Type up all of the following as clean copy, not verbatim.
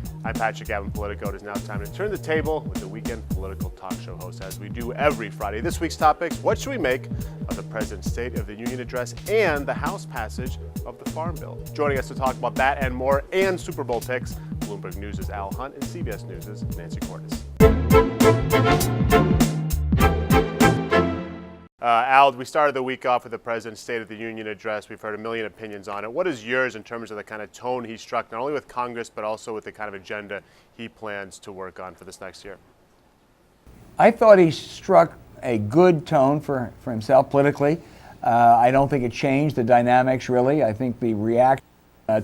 I'm Patrick Gavin, Politico. It is now time to turn the table with the weekend political talk show host, as we do every Friday. This week's topics: what should we make of the President's State of the Union address and the House passage of the Farm Bill? Joining us to talk about that and more, and Super Bowl picks, Bloomberg News' Al Hunt and CBS News' Nancy Cordes. Al, we started the week off with the President's State of the Union address. We've heard a million opinions on it. What is yours in terms of the kind of tone he struck, not only with Congress, but also with the kind of agenda he plans to work on for this next year? I thought he struck a good tone for himself politically. I don't think it changed the dynamics, really. I think the reaction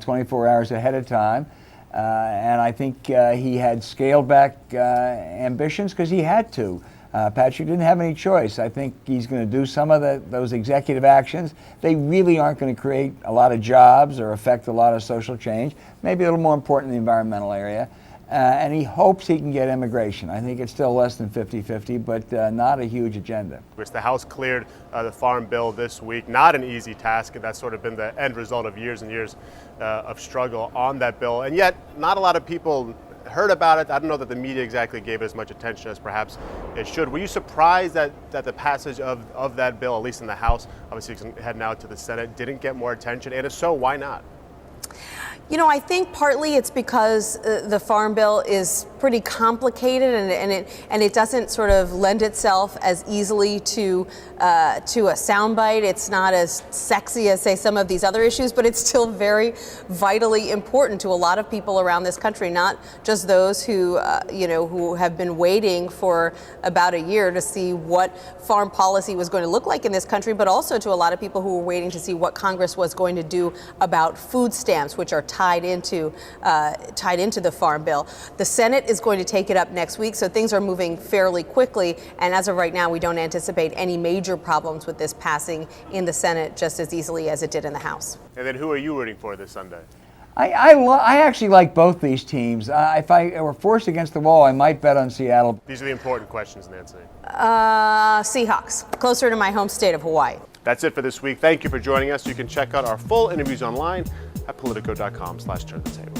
24 hours ahead of time. And I think he had scaled back ambitions because he had to. Patrick didn't have any choice. I think he's going to do some of those executive actions. They really aren't going to create a lot of jobs or affect a lot of social change. Maybe a little more important in the environmental area. And he hopes he can get immigration. I think it's still less than 50-50, but not a huge agenda. The House cleared the Farm Bill this week. Not an easy task, and that's sort of been the end result of years and years of struggle on that bill. And yet, not a lot of people heard about it. I don't know that the media exactly gave it as much attention as perhaps it should. Were you surprised that the passage of that bill, at least in the House, obviously it's heading out to the Senate, didn't get more attention? And if so, why not? You know, I think partly it's because the Farm Bill is pretty complicated, and it doesn't sort of lend itself as easily to a soundbite. It's not as sexy as, say, some of these other issues, but it's still very vitally important to a lot of people around this country, not just those who who have been waiting for about a year to see what farm policy was going to look like in this country, but also to a lot of people who were waiting to see what Congress was going to do about food stamps, which are tied into the Farm Bill. The Senate is going to take it up next week, so things are moving fairly quickly. And as of right now, we don't anticipate any major problems with this passing in the Senate just as easily as it did in the House. And then who are you rooting for this Sunday? I actually like both these teams. If I were forced against the wall, I might bet on Seattle. These are the important questions, Nancy. Seahawks, closer to my home state of Hawaii. That's it for this week. Thank you for joining us. You can check out our full interviews online at politico.com/turnthetable.